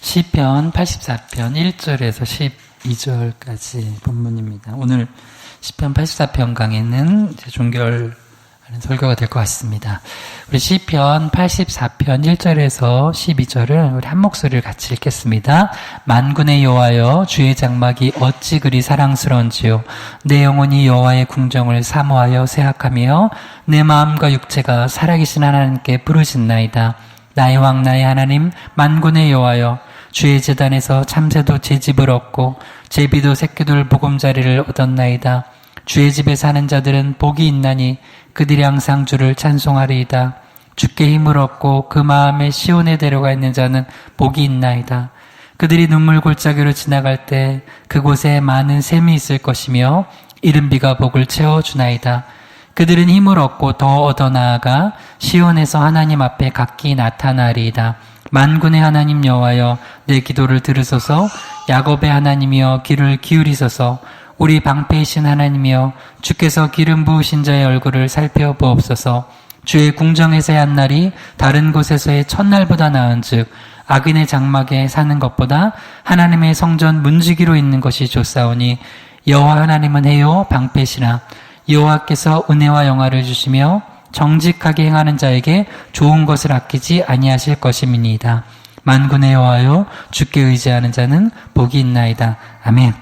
시편 84편 1절에서 12절까지 본문입니다. 오늘 시편 84편 강의는 종결하는 설교가 될 것 같습니다. 우리 시편 84편 1절에서 12절을 우리 한 목소리를 같이 읽겠습니다. 만군의 여호와여, 주의 장막이 어찌 그리 사랑스러운지요. 내 영혼이 여호와의 궁정을 사모하여 생각하며 내 마음과 육체가 살아계신 하나님께 부르짖나이다. 나의 왕 나의 하나님 만군의 여호와여, 주의 제단에서 참새도 제 집을 얻고 제비도 새끼들 보금자리를 얻었나이다. 주의 집에 사는 자들은 복이 있나니 그들이 항상 주를 찬송하리이다. 주께 힘을 얻고 그 마음에 시온에 데려가 있는 자는 복이 있나이다. 그들이 눈물 골짜기로 지나갈 때 그곳에 많은 샘이 있을 것이며 이른 비가 복을 채워주나이다. 그들은 힘을 얻고 더 얻어 나아가 시온에서 하나님 앞에 각기 나타나리이다. 만군의 하나님 여호와여, 내 기도를 들으소서. 야곱의 하나님이여, 귀를 기울이소서. 우리 방패이신 하나님이여, 주께서 기름 부으신 자의 얼굴을 살펴보옵소서. 주의 궁정에서의 한 날이 다른 곳에서의 첫날보다 나은즉 악인의 장막에 사는 것보다 하나님의 성전 문지기로 있는 것이 좋사오니 여호와 하나님은 해요 방패시라. 여호와께서 은혜와 영화를 주시며 정직하게 행하는 자에게 좋은 것을 아끼지 아니하실 것임이니이다. 만군의 여호와여, 주께 의지하는 자는 복이 있나이다. 아멘.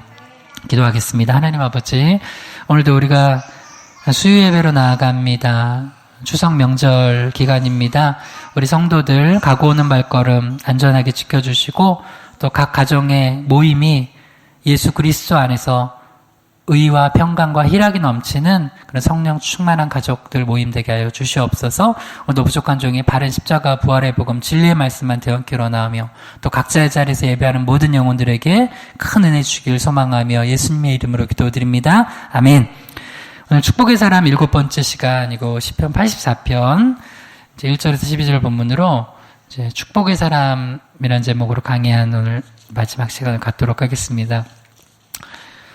기도하겠습니다. 하나님 아버지, 오늘도 우리가 수요예배로 나아갑니다. 추석 명절 기간입니다. 우리 성도들 가고 오는 발걸음 안전하게 지켜주시고 또 각 가정의 모임이 예수 그리스도 안에서 의와 평강과 희락이 넘치는 그런 성령 충만한 가족들 모임 되게 하여 주시옵소서. 오늘도 부족한 종이 바른 십자가 부활의 복음 진리의 말씀만 되었기로 나오며 또 각자의 자리에서 예배하는 모든 영혼들에게 큰 은혜 주길 소망하며 예수님의 이름으로 기도드립니다. 아멘. 오늘 축복의 사람 7번째 시간이고 시편 84편 이제 1절에서 12절 본문으로 이제 축복의 사람이라는 제목으로 강의한 오늘 마지막 시간을 갖도록 하겠습니다.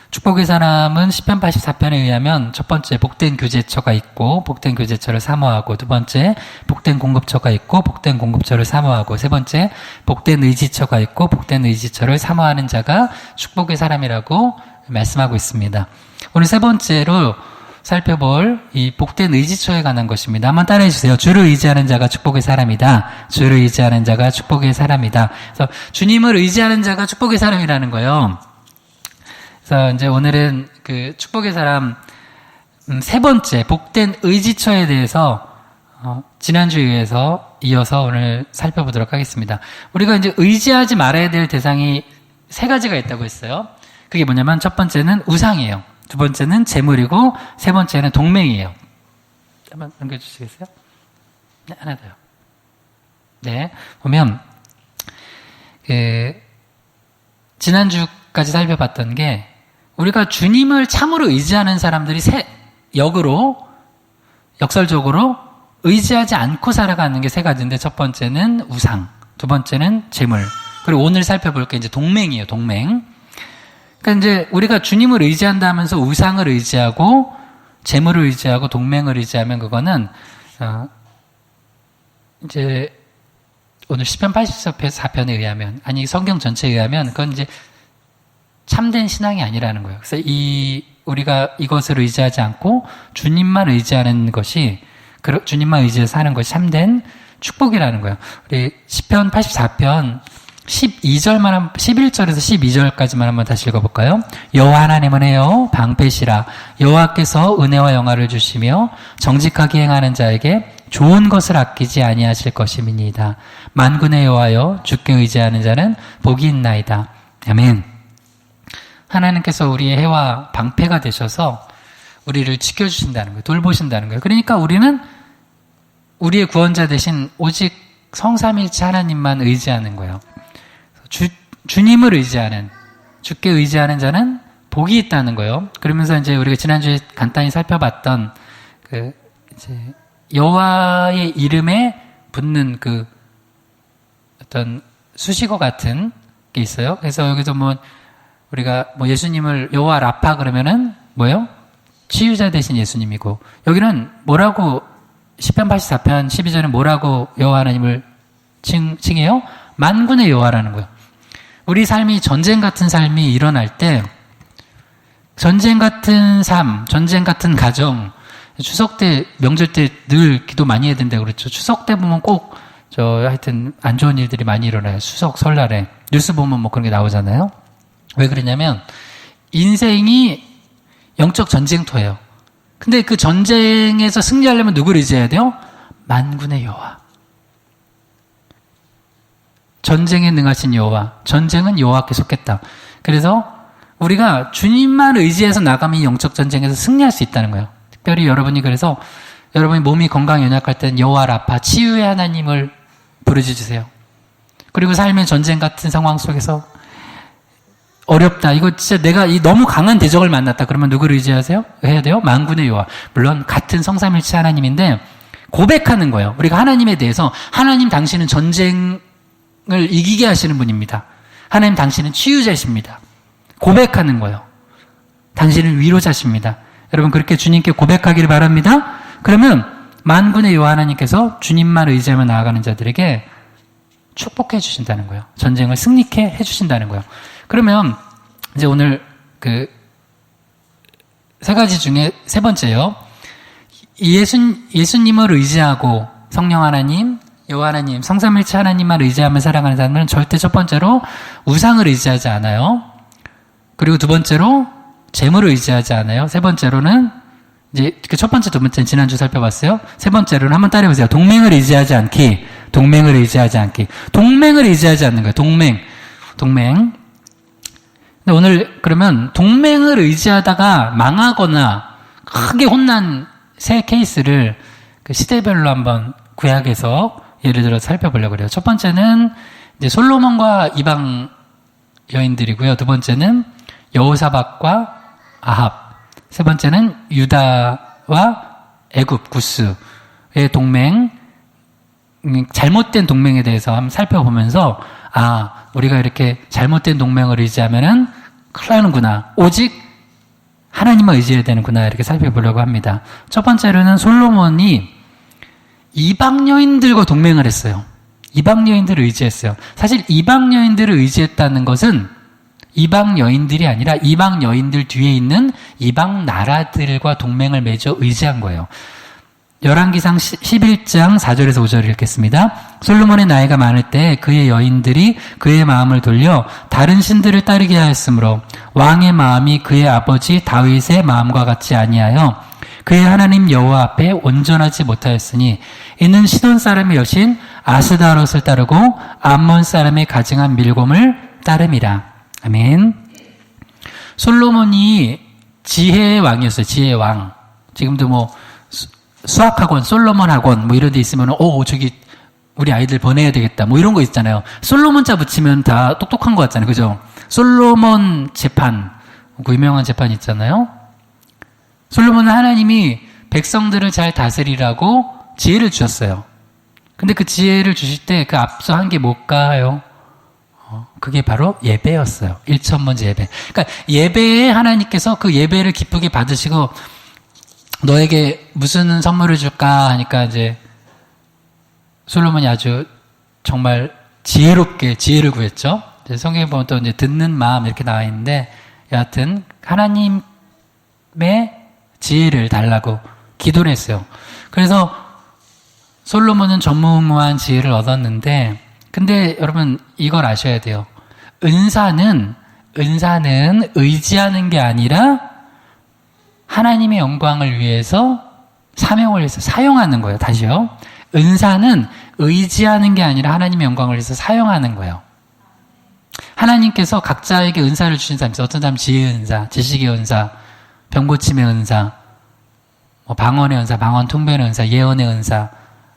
축복의 사람은 시편 84편에 의하면 첫 번째 복된 교제처가 있고 복된 교제처를 사모하고, 두 번째 복된 공급처가 있고 복된 공급처를 사모하고, 세 번째 복된 의지처가 있고 복된 의지처를 사모하는 자가 축복의 사람이라고 말씀하고 있습니다. 오늘 세 번째로 살펴볼 이 복된 의지처에 관한 것입니다. 한번 따라해 주세요. 주를 의지하는 자가 축복의 사람이다. 주를 의지하는 자가 축복의 사람이다. 그래서 주님을 의지하는 자가 축복의 사람이라는 거예요. 그래서 이제 오늘은 그 축복의 사람 세 번째 복된 의지처에 대해서 지난주에 이어서 오늘 살펴보도록 하겠습니다. 우리가 이제 의지하지 말아야 될 대상이 세 가지가 있다고 했어요. 그게 뭐냐면 첫 번째는 우상이에요. 두 번째는 재물이고 세 번째는 동맹이에요. 한번 넘겨주시겠어요? 네, 하나 더요. 네, 보면 지난주까지 살펴봤던 게 우리가 주님을 참으로 의지하는 사람들이 역설적으로 의지하지 않고 살아가는 게 세 가지인데, 첫 번째는 우상, 두 번째는 재물, 그리고 오늘 살펴볼 게 이제 동맹이에요, 동맹. 그러니까 이제 우리가 주님을 의지한다 하면서 우상을 의지하고 재물을 의지하고 동맹을 의지하면 그거는 이제 오늘 시편 84편에 의하면, 아니 성경 전체에 의하면 그건 이제 참된 신앙이 아니라는 거예요. 그래서 우리가 이것을 의지하지 않고 주님만 의지하는 것이, 주님만 의지해서 사는 것이 참된 축복이라는 거예요. 우리 시편 84편 11절에서 12절까지만 한번 다시 읽어볼까요? 여호와 하나님은 해요 방패시라. 여호와께서 은혜와 영화를 주시며 정직하게 행하는 자에게 좋은 것을 아끼지 아니하실 것임이니이다. 만군의 여호와여, 주께 의지하는 자는 복이 있나이다. 아멘. 하나님께서 우리의 해와 방패가 되셔서 우리를 지켜주신다는 거예요. 돌보신다는 거예요. 그러니까 우리는 우리의 구원자 대신 오직 성삼일체 하나님만 의지하는 거예요. 주님을 의지하는, 주께 의지하는 자는 복이 있다는 거예요. 그러면서 이제 우리가 지난주에 간단히 살펴봤던 이제 여호와의 이름에 붙는 어떤 수식어 같은 게 있어요. 그래서 여기서 우리가 예수님을 여호와 라파 그러면은 뭐예요? 치유자 되신 예수님이고, 여기는 뭐라고 시편 84편 12절은 뭐라고 여호와 하나님을 칭해요? 만군의 여호와라는 거예요. 우리 삶이 전쟁 같은 삶이 일어날 때 전쟁 같은 삶, 전쟁 같은 가정, 추석 때, 명절 때 늘 기도 많이 해야 된다고 그랬죠. 추석 때 보면 꼭 하여튼 안 좋은 일들이 많이 일어나요. 추석, 설날에. 뉴스 보면 뭐 그런 게 나오잖아요. 왜 그러냐면 인생이 영적 전쟁터예요. 근데 그 전쟁에서 승리하려면 누구를 의지해야 돼요? 만군의 여호와. 전쟁에 능하신 여호와. 전쟁은 여호와께 속했다. 그래서 우리가 주님만 의지해서 나가면 영적 전쟁에서 승리할 수 있다는 거예요. 특별히 여러분이 그래서 여러분이 몸이 건강 연약할 때는 여호와 라파, 치유의 하나님을 부르짖으세요. 그리고 삶의 전쟁 같은 상황 속에서 어렵다. 이거 진짜 내가 너무 강한 대적을 만났다. 그러면 누구를 의지하세요? 해야 돼요? 만군의 여호와. 물론 같은 성삼일체 하나님인데 고백하는 거예요. 우리가 하나님에 대해서 하나님 당신은 전쟁을 이기게 하시는 분입니다. 하나님 당신은 치유자십니다. 고백하는 거예요. 당신은 위로자십니다. 여러분 그렇게 주님께 고백하기를 바랍니다. 그러면 만군의 여호와 하나님께서 주님만 의지하며 나아가는 자들에게 축복해 주신다는 거예요. 전쟁을 승리케 해 주신다는 거예요. 그러면 이제 오늘 그 세 가지 중에 세 번째요. 예수님을 의지하고 성령 하나님, 여호와 하나님, 성삼일체 하나님만 의지하며 살아가는 사람은 절대 첫 번째로 우상을 의지하지 않아요. 그리고 두 번째로 재물을 의지하지 않아요. 세 번째로는 이제 첫 번째, 두 번째는 지난주 살펴봤어요. 세 번째로는 한번 따라해보세요. 동맹을 의지하지 않기. 동맹을 의지하지 않기. 동맹을 의지하지 않는 거예요. 동맹. 근데 오늘 그러면 동맹을 의지하다가 망하거나 크게 혼난 세 케이스를 그 시대별로 한번 구약에서 예를 들어 살펴보려고 그래요. 첫 번째는 이제 솔로몬과 이방 여인들이고요. 두 번째는 여호사밧과 아합. 세 번째는 유다와 애굽 구스의 동맹, 잘못된 동맹에 대해서 한번 살펴보면서 우리가 이렇게 잘못된 동맹을 의지하면은 큰일 나는구나. 오직 하나님만 의지해야 되는구나. 이렇게 살펴보려고 합니다. 첫 번째로는 솔로몬이 이방 여인들과 동맹을 했어요. 이방 여인들을 의지했어요. 사실 이방 여인들을 의지했다는 것은 이방 여인들이 아니라 이방 여인들 뒤에 있는 이방 나라들과 동맹을 맺어 의지한 거예요. 열왕기상 11장 4절에서 5절을 읽겠습니다. 솔로몬의 나이가 많을 때 그의 여인들이 그의 마음을 돌려 다른 신들을 따르게 하였으므로 왕의 마음이 그의 아버지 다윗의 마음과 같지 아니하여 그의 하나님 여호와 앞에 온전하지 못하였으니 이는 시돈 사람의 여신 아스다롯을 따르고 암몬 사람의 가증한 밀곰을 따름이라. 아멘. 솔로몬이 지혜의 왕이었어요. 지혜의 왕. 지금도 뭐 수학학원, 솔로몬 학원 뭐 이런 데 있으면 저기 우리 아이들 보내야 되겠다 뭐 이런 거 있잖아요. 솔로몬자 붙이면 다 똑똑한 거 같잖아요. 그죠? 솔로몬 재판, 그 유명한 재판 있잖아요. 솔로몬은 하나님이 백성들을 잘 다스리라고 지혜를 주셨어요. 근데 그 지혜를 주실 때 그 앞서 한 게 뭘까요? 그게 바로 예배였어요. 일천번제 예배. 그러니까 예배에 하나님께서 그 예배를 기쁘게 받으시고 너에게 무슨 선물을 줄까 하니까 이제 솔로몬이 아주 정말 지혜롭게 지혜를 구했죠. 성경에 보면 또 이제 듣는 마음 이렇게 나와 있는데 여하튼 하나님의 지혜를 달라고 기도를 했어요. 그래서 솔로몬은 전무후무한 지혜를 얻었는데 근데 여러분 이걸 아셔야 돼요. 은사는 의지하는 게 아니라 하나님의 영광을 위해서 사명을 위해서 사용하는 거예요. 다시요. 은사는 의지하는 게 아니라 하나님의 영광을 위해서 사용하는 거예요. 하나님께서 각자에게 은사를 주신 사람이 있어요. 어떤 사람은 지혜의 은사, 지식의 은사, 병고침의 은사, 방언의 은사, 방언 통변의 은사, 예언의 은사,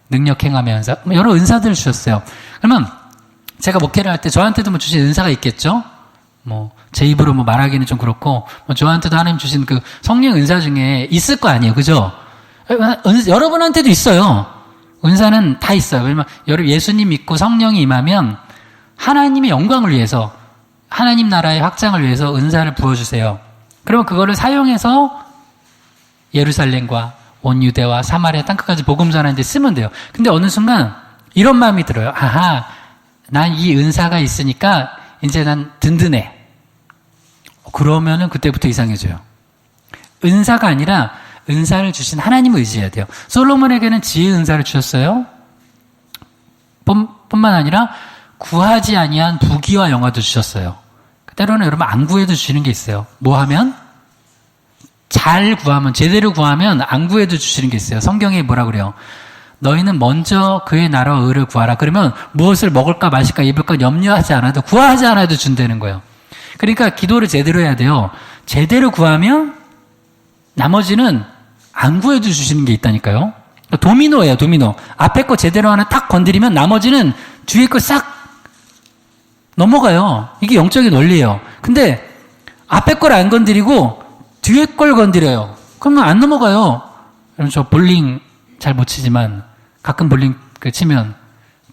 능력 행함의 은사, 여러 은사들을 주셨어요. 그러면 제가 목회를 할 때 저한테도 뭐 주신 은사가 있겠죠? 제 입으로 말하기는 좀 그렇고, 저한테도 하나님 주신 그 성령 은사 중에 있을 거 아니에요. 그죠? 여러분한테도 있어요. 은사는 다 있어요. 왜냐면 예수님 믿고 성령이 임하면 하나님의 영광을 위해서, 하나님 나라의 확장을 위해서 은사를 부어주세요. 그러면 그거를 사용해서 예루살렘과 온 유대와 사마리아 땅끝까지 복음 전하는 데 쓰면 돼요. 근데 어느 순간 이런 마음이 들어요. 난 이 은사가 있으니까 이제 난 든든해. 그러면은 그때부터 이상해져요. 은사가 아니라 은사를 주신 하나님을 의지해야 돼요. 솔로몬에게는 지혜의 은사를 주셨어요. 뿐만 아니라 구하지 아니한 부귀와 영화도 주셨어요. 때로는 여러분 안 구해도 주시는 게 있어요. 뭐 하면? 잘 구하면, 제대로 구하면 안 구해도 주시는 게 있어요. 성경에 뭐라 그래요? 너희는 먼저 그의 나라와 의를 구하라. 그러면 무엇을 먹을까 마실까 입을까 염려하지 않아도, 구하지 않아도 준다는 거예요. 그러니까 기도를 제대로 해야 돼요. 제대로 구하면 나머지는 안 구해도 주시는 게 있다니까요. 도미노예요, 도미노. 앞에 거 제대로 하나 탁 건드리면 나머지는 뒤에 거 싹 넘어가요. 이게 영적인 원리예요. 근데 앞에 걸 안 건드리고 뒤에 걸 건드려요. 그러면 안 넘어가요. 여러분 저 볼링 잘 못 치지만 가끔 볼링 치면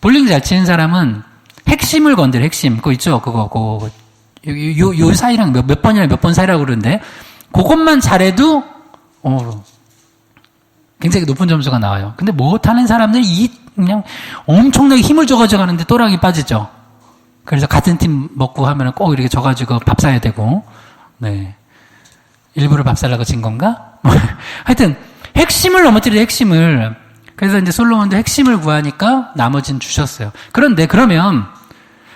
볼링 잘 치는 사람은 핵심을 건드려. 핵심 그거 있죠. 그거 요 사이랑 몇 번이랑 몇 번 사이라고 그러는데 그것만 잘해도 굉장히 높은 점수가 나와요. 근데 못하는 사람들이 그냥 엄청나게 힘을 줘가지고 하는데 또랑이 빠지죠. 그래서 같은 팀 먹고 하면 꼭 이렇게 져가지고 밥 사야 되고, 네. 일부러 밥 살라고 진 건가? 하여튼, 핵심을 넘어뜨려, 핵심을. 그래서 이제 솔로몬도 핵심을 구하니까 나머지는 주셨어요. 그런데 그러면,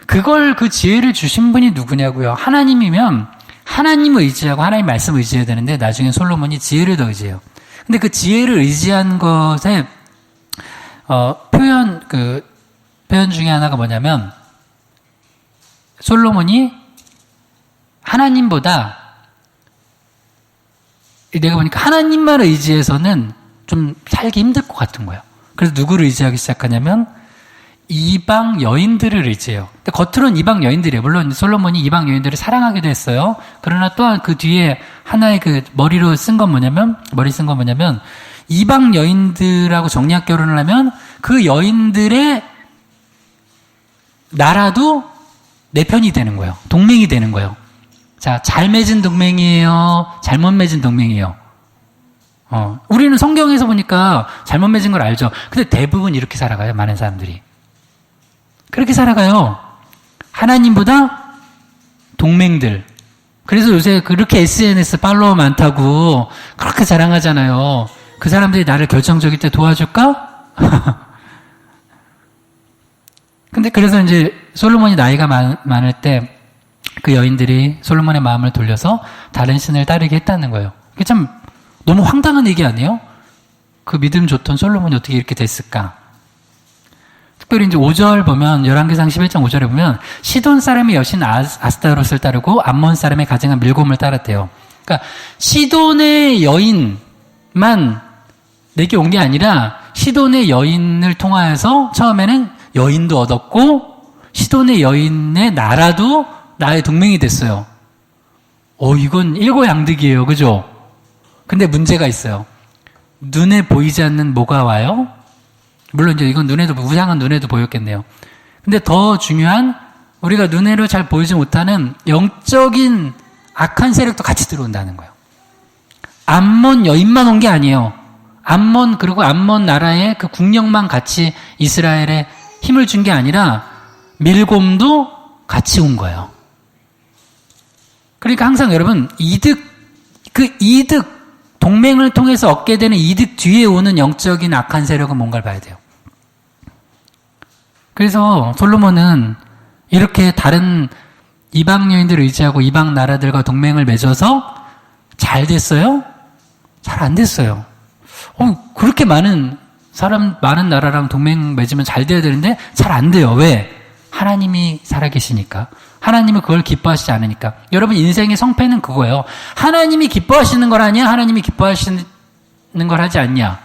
그 지혜를 주신 분이 누구냐고요? 하나님이면, 하나님을 의지하고 하나님 말씀을 의지해야 되는데, 나중에 솔로몬이 지혜를 더 의지해요. 근데 그 지혜를 의지한 것에, 표현 중에 하나가 뭐냐면, 솔로몬이 하나님보다 내가 보니까 하나님만 의지해서는 좀 살기 힘들 것 같은 거예요. 그래서 누구를 의지하기 시작하냐면 이방 여인들을 의지해요. 근데 겉으로는 이방 여인들이에요. 물론 솔로몬이 이방 여인들을 사랑하기도 했어요. 그러나 또한 그 뒤에 하나의 머리 쓴 건 뭐냐면 이방 여인들하고 정략 결혼을 하면 그 여인들의 나라도 내 편이 되는 거예요. 동맹이 되는 거예요. 자, 잘 맺은 동맹이에요? 잘못 맺은 동맹이에요? 우리는 성경에서 보니까 잘못 맺은 걸 알죠. 근데 대부분 이렇게 살아가요. 많은 사람들이. 그렇게 살아가요. 하나님보다 동맹들. 그래서 요새 그렇게 SNS 팔로워 많다고 그렇게 자랑하잖아요. 그 사람들이 나를 결정적일 때 도와줄까? 근데 그래서 이제 솔로몬이 나이가 많을 때 그 여인들이 솔로몬의 마음을 돌려서 다른 신을 따르게 했다는 거예요. 그게 참 너무 황당한 얘기 아니에요? 그 믿음 좋던 솔로몬이 어떻게 이렇게 됐을까? 특별히 이제 5절 보면, 열왕기상 11장 5절에 보면, 시돈 사람의 여신 아스타롯을 따르고 암몬 사람의 가증한 밀곰을 따랐대요. 그러니까 시돈의 여인만 내게 온 게 아니라 시돈의 여인을 통하여서 처음에는 여인도 얻었고 시돈의 여인의 나라도 나의 동맹이 됐어요. 이건 일거양득이에요. 그죠? 근데 문제가 있어요. 눈에 보이지 않는 뭐가 와요? 물론 이제 이건 우상은 눈에도 보였겠네요. 근데 더 중요한 우리가 눈으로 잘 보이지 못하는 영적인 악한 세력도 같이 들어온다는 거예요. 암몬 여인만 온 게 아니에요. 그리고 암몬 나라의 그 국력만 같이 이스라엘에 힘을 준 게 아니라 밀곰도 같이 온 거예요. 그러니까 항상 여러분 동맹을 통해서 얻게 되는 이득 뒤에 오는 영적인 악한 세력은 뭔가를 봐야 돼요. 그래서 솔로몬은 이렇게 다른 이방 여인들을 의지하고 이방 나라들과 동맹을 맺어서 잘 됐어요? 잘 안 됐어요. 그렇게 많은 나라랑 동맹 맺으면 잘 돼야 되는데 잘 안 돼요. 왜? 하나님이 살아계시니까. 하나님은 그걸 기뻐하시지 않으니까. 여러분 인생의 성패는 그거예요. 하나님이 기뻐하시는 걸 하냐? 하나님이 기뻐하시는 걸 하지 않냐?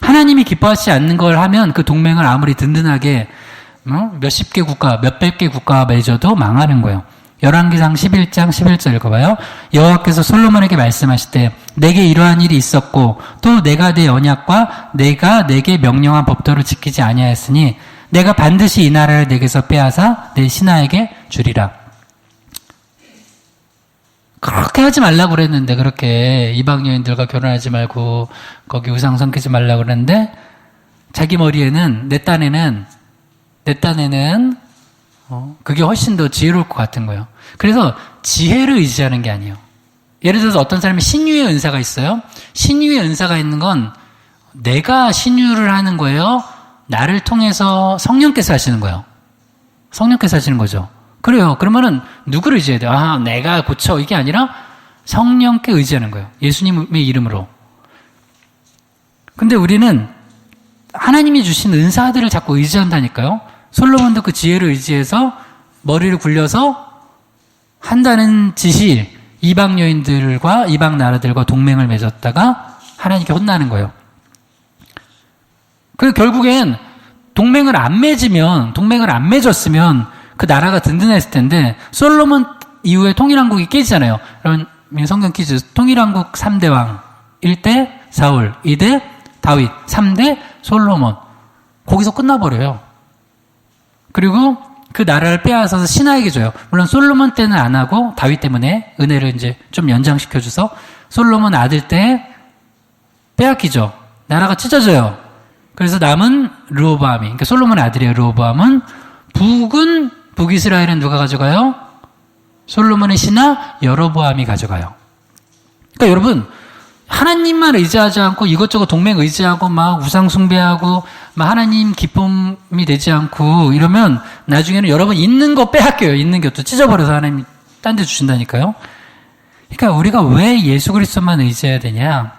하나님이 기뻐하시지 않는 걸 하면 그 동맹을 아무리 든든하게 몇십 개 국가, 몇백 개 국가와 맺어도 망하는 거예요. 열왕기상 11장 11절 읽어봐요. 여호와께서 솔로몬에게 말씀하실 때 내게 이러한 일이 있었고 또 내가 내 언약과 내가 내게 명령한 법도를 지키지 아니하였으니 내가 반드시 이 나라를 내게서 빼앗아 내 신하에게 주리라. 그렇게 하지 말라고 그랬는데, 그렇게 이방 여인들과 결혼하지 말고 거기 우상 섬기지 말라고 그랬는데 자기 머리에는 내 딴에는 그게 훨씬 더 지혜로울 것 같은 거예요. 그래서 지혜를 의지하는 게 아니에요. 예를 들어서 어떤 사람이 신유의 은사가 있어요. 신유의 은사가 있는 건 내가 신유를 하는 거예요. 나를 통해서 성령께서 하시는 거예요. 성령께서 하시는 거죠. 그래요. 그러면은 누구를 의지해야 돼요? 아, 내가 고쳐. 이게 아니라 성령께 의지하는 거예요. 예수님의 이름으로. 근데 우리는 하나님이 주신 은사들을 자꾸 의지한다니까요. 솔로몬도 그 지혜를 의지해서 머리를 굴려서 한다는 짓이 이방 여인들과 이방 나라들과 동맹을 맺었다가 하나님께 혼나는 거예요. 그래서 결국엔 동맹을 안 맺었으면 그 나라가 든든했을 텐데 솔로몬 이후에 통일왕국이 깨지잖아요. 그러면 성경 퀴즈. 통일왕국 3대 왕. 1대 사울, 2대 다윗, 3대 솔로몬. 거기서 끝나버려요. 그리고 그 나라를 빼앗아서 신하에게 줘요. 물론 솔로몬 때는 안 하고 다윗 때문에 은혜를 이제 좀 연장시켜줘서 솔로몬 아들 때 빼앗기죠. 나라가 찢어져요. 그래서 남은 르호보암이, 그러니까 솔로몬 아들이에요. 르호보암은 북이스라엘은 누가 가져가요? 솔로몬의 신하 여로보암이 가져가요. 그러니까 여러분, 하나님만 의지하지 않고 이것저것 동맹 의지하고 막 우상 숭배하고 막 하나님 기쁨이 되지 않고 이러면 나중에는 여러분 있는 거 빼앗겨요. 있는 것도 찢어버려서 하나님이 딴 데 주신다니까요. 그러니까 우리가 왜 예수 그리스도만 의지해야 되냐?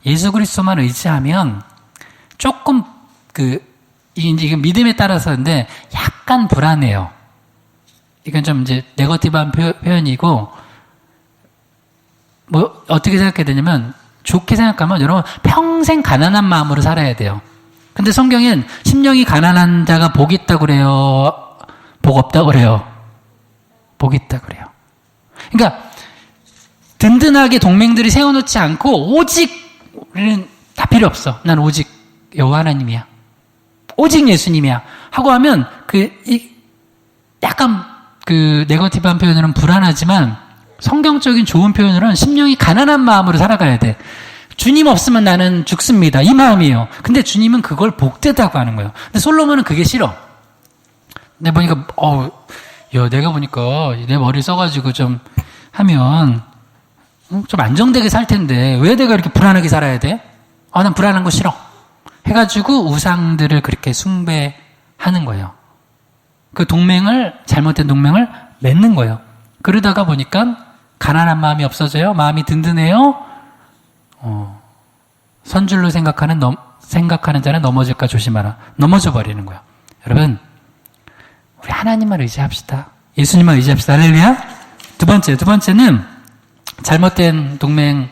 예수 그리스도만 의지하면 조금 이게 믿음에 따라서인데 약간 불안해요. 이건 좀 이제 네거티브한 표현이고, 뭐 어떻게 생각해야 되냐면 좋게 생각하면 여러분 평생 가난한 마음으로 살아야 돼요. 근데 성경엔 심령이 가난한 자가 복 있다고 그래요? 복 없다고 그래요? 복 있다고 그래요. 그러니까 든든하게 동맹들이 세워놓지 않고 오직 우리는 다 필요 없어. 난 오직 여호와 하나님이야. 오직 예수님이야. 하고 하면 약간 네거티브한 표현으로는 불안하지만 성경적인 좋은 표현으로는 심령이 가난한 마음으로 살아가야 돼. 주님 없으면 나는 죽습니다. 이 마음이에요. 근데 주님은 그걸 복되다고 하는 거예요. 근데 솔로몬은 그게 싫어. 내가 보니까, 내가 보니까 내 머리 써가지고 좀 하면 좀 안정되게 살 텐데 왜 내가 이렇게 불안하게 살아야 돼? 난 불안한 거 싫어. 해가지고 우상들을 그렇게 숭배하는 거예요. 그 잘못된 동맹을 맺는 거예요. 그러다가 보니까 가난한 마음이 없어져요. 마음이 든든해요. 선줄로 생각하는 자는 넘어질까 조심하라. 넘어져 버리는 거예요. 여러분, 우리 하나님만 의지합시다. 예수님만 의지합시다. 할렐루야. 두 번째는 잘못된 동맹을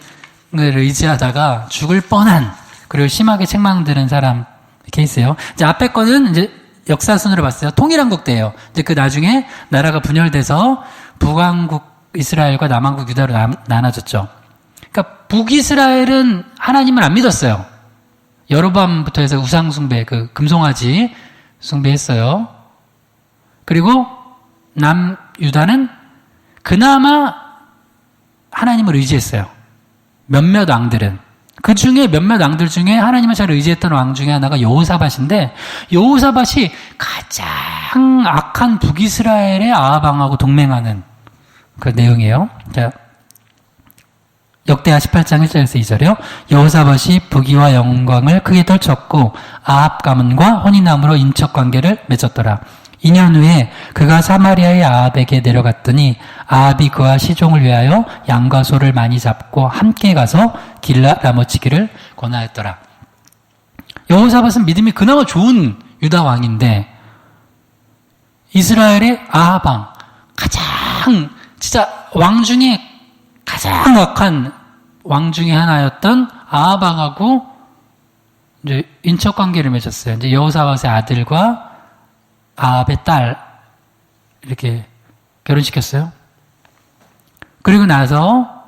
의지하다가 죽을 뻔한, 그리고 심하게 책망드는 사람 케이스예요. 이제 앞에 거는 이제 역사순으로 봤어요. 통일왕국 때예요. 이제 그 나중에 나라가 분열돼서 북왕국 이스라엘과 남왕국 유다로 나눠졌죠. 그러니까 북이스라엘은 하나님을 안 믿었어요. 여로보암부터 해서 우상 숭배, 금송아지 숭배했어요. 그리고 남유다는 그나마 하나님을 의지했어요. 몇몇 왕들은. 그 중에 몇몇 왕들 중에 하나님을 잘 의지했던 왕 중에 하나가 여호사밧인데, 여호사밧이 가장 악한 북이스라엘의 아합 왕하고 동맹하는 그 내용이에요. 자, 역대하 18장 1절에서 2절이요. 여호사밧이 부귀와 영광을 크게 떨쳤고 아합 가문과 혼인함으로 인척 관계를 맺었더라. 2년 후에 그가 사마리아의 아합에게 내려갔더니 아합이 그와 시종을 위하여 양과 소를 많이 잡고 함께 가서 길라 라모치기를 권하였더라. 여호사밧은 믿음이 그나마 좋은 유다 왕인데 이스라엘의 아합 왕, 가장 진짜 왕 중에 가장 악한 왕 중에 하나였던 아합 왕하고 이제 인척 관계를 맺었어요. 이제 여호사밧의 아들과 아합의 딸 이렇게 결혼시켰어요. 그리고 나서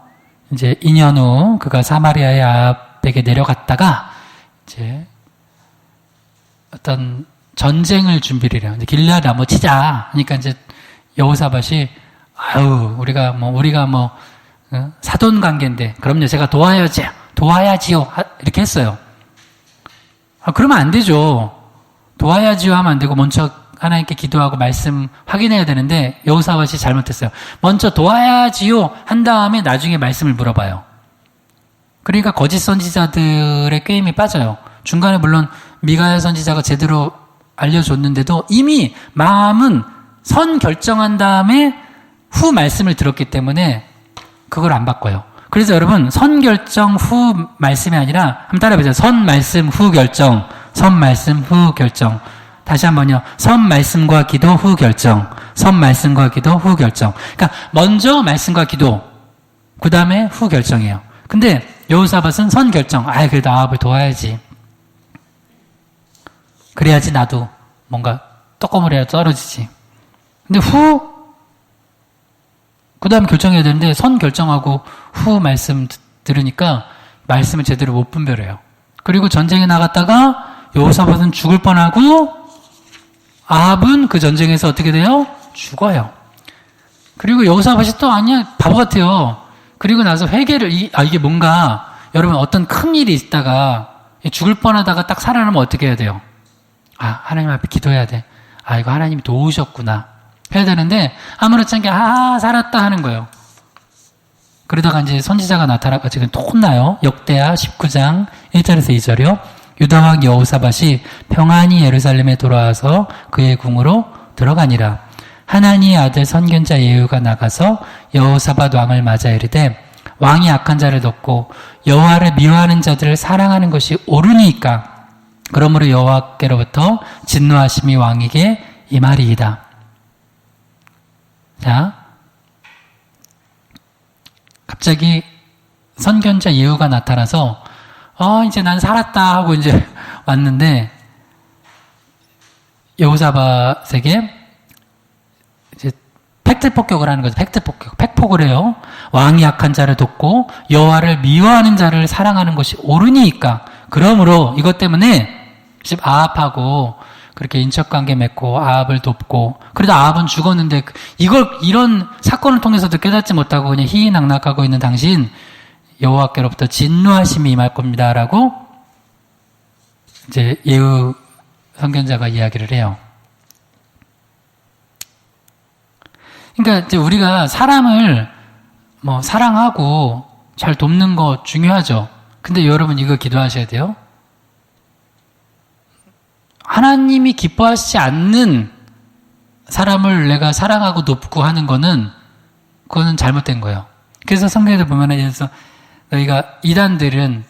이제 2년 후 그가 사마리아의 아합에게 내려갔다가 이제 어떤 전쟁을 준비를 해요. 길라 나무 치자. 그러니까 이제 여호사밧이 우리가 사돈 관계인데 그럼요 제가 도와야지요 이렇게 했어요. 그러면 안 되죠. 도와야지요 하면 안 되고 먼저 하나님께 기도하고 말씀 확인해야 되는데 여호사밧이 잘못했어요. 먼저 도와야지요 한 다음에 나중에 말씀을 물어봐요. 그러니까 거짓 선지자들의 꾀임이 빠져요. 중간에 물론 미가야 선지자가 제대로 알려줬는데도 이미 마음은 선 결정한 다음에 후 말씀을 들었기 때문에 그걸 안 바꿔요. 그래서 여러분 선 결정 후 말씀이 아니라 한번 따라해보세요. 선 말씀 후 결정, 선 말씀 후 결정. 다시 한번요. 선 말씀과 기도 후 결정, 선 말씀과 기도 후 결정. 그러니까 먼저 말씀과 기도, 그 다음에 후 결정이에요. 근데 여호사밧은 선 결정. 그래도 아합을 도와야지. 그래야지 나도 뭔가 떡고물이라도 떨어지지. 근데 그 다음에 결정해야 되는데 선 결정하고 후 말씀 들으니까 말씀을 제대로 못 분별해요. 그리고 전쟁에 나갔다가 여호사밧은 죽을 뻔하고 아합은 그 전쟁에서 어떻게 돼요? 죽어요. 그리고 여호사밧이 또 아니야 바보 같아요. 그리고 나서 회개를 이게 뭔가 여러분 어떤 큰 일이 있다가 죽을 뻔하다가 딱 살아나면 어떻게 해야 돼요? 하나님 앞에 기도해야 돼. 이거 하나님이 도우셨구나. 해야 되는데 아무렇지 않게 살았다 하는 거예요. 그러다가 이제 선지자가 나타나가 지금 또 혼나요. 역대하 19장 1절에서 2절이요. 유다왕 여호사밧이 평안히 예루살렘에 돌아와서 그의 궁으로 들어가니라. 하나니의 아들 선견자 예후가 나가서 여호사밧 왕을 맞아 이르되 왕이 악한 자를 덮고 여호와를 미워하는 자들을 사랑하는 것이 옳으니까 그러므로 여호와께로부터 진노하심이 왕에게 임하리이다. 자, 갑자기 선견자 예후가 나타나서 이제 난 살았다 하고 이제 왔는데 여호사밧에게 이제 팩트 폭격을 하는 거죠. 팩트 폭격, 팩폭을 해요. 왕이 악한 자를 돕고 여호와를 미워하는 자를 사랑하는 것이 옳으니까 그러므로 이것 때문에 아합하고 그렇게 인척관계 맺고 아합을 돕고 그러다 아합은 죽었는데 이런 사건을 통해서도 깨닫지 못하고 그냥 희희낙낙하고 있는 당신 여호와께로부터 진노하심이 임할 겁니다라고 이제 예후 선견자가 이야기를 해요. 그러니까 이제 우리가 사람을 사랑하고 잘 돕는 거 중요하죠. 근데 여러분 이거 기도하셔야 돼요. 하나님이 기뻐하시지 않는 사람을 내가 사랑하고 돕고 하는 거는 그거는 잘못된 거예요. 그래서 성경에도 보면 예를 들어서 너희가 이단들은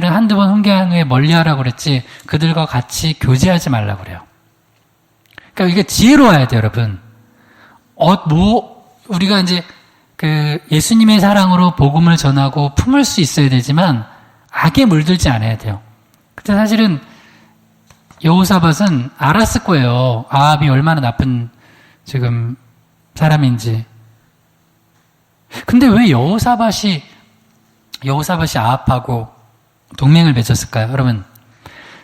한두 번 훈계한 후에 멀리하라고 그랬지 그들과 같이 교제하지 말라고 그래요. 그러니까 이게 지혜로워야 돼요, 여러분. 우리가 이제 예수님의 사랑으로 복음을 전하고 품을 수 있어야 되지만 악에 물들지 않아야 돼요. 근데 사실은 여호사밧은 알았을 거예요. 아합이 얼마나 나쁜 지금 사람인지. 근데 왜 여호사밧이 아합하고 동맹을 맺었을까요? 여러분,